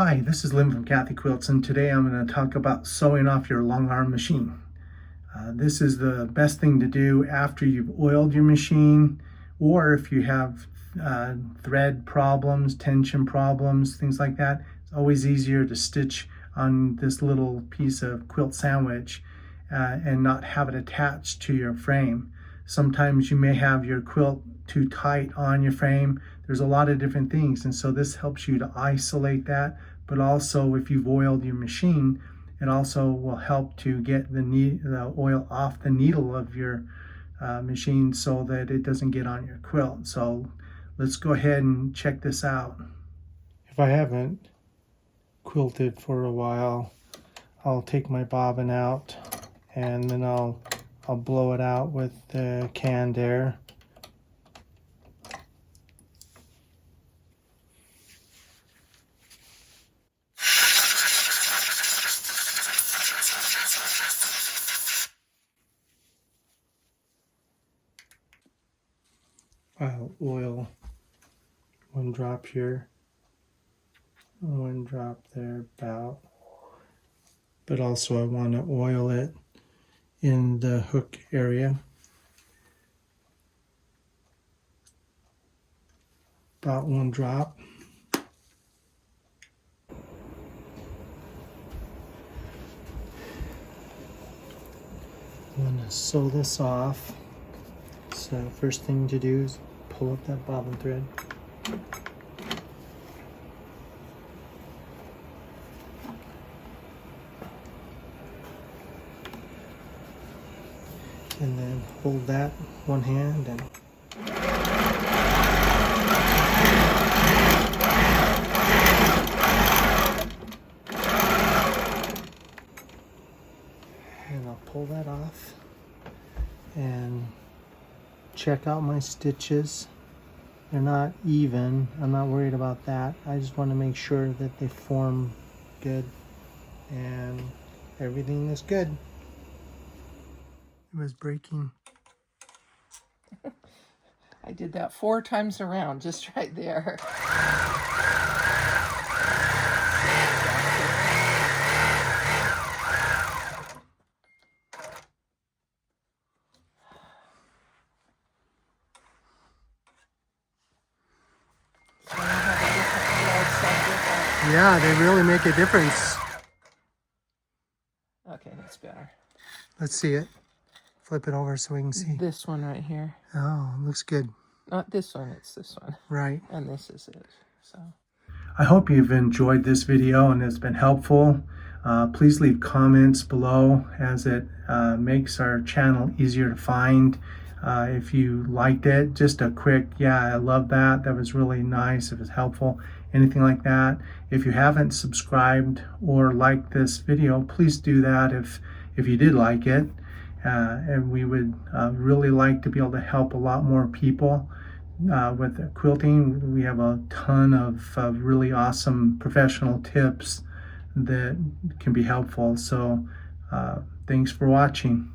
Hi, this is Lynn from Kathy Quilts, and today I'm going to talk about sewing off your long arm machine. This is the best thing to do after you've oiled your machine, or if you have thread problems, tension problems, things like that. It's always easier to stitch on this little piece of quilt sandwich and not have it attached to your frame. Sometimes you may have your quilt too tight on your frame. There's a lot of different things, and so this helps you to isolate that. But also, if you've oiled your machine, it also will help to get the oil off the needle of your machine so that it doesn't get on your quilt. So let's go ahead and check this out. If I haven't quilted for a while, I'll take my bobbin out and then I'll blow it out with the canned air. I'll oil one drop here, one drop there about, but also I want to oil it in the hook area. About one drop. I'm going to sew this off. So first thing to do is pull up that bobbin thread. And then hold that one hand and I'll pull that off and check out my stitches. They're not even. I'm not worried about that. I just want to make sure that they form good and everything is good. It was breaking. I did that 4 times around, just right there. Yeah, they really make a difference. Okay, that's better. Let's see it. Flip it over so we can see. This one right here. Oh, looks good. Not this one, it's this one. Right. And this is it. So I hope you've enjoyed this video and it's been helpful. Please leave comments below as it makes our channel easier to find. If you liked it, just a quick, yeah, I love that. That was really nice. It was helpful. Anything like that. If you haven't subscribed or liked this video, please do that if you did like it. And we would really like to be able to help a lot more people with quilting. We have a ton of really awesome professional tips that can be helpful. So thanks for watching.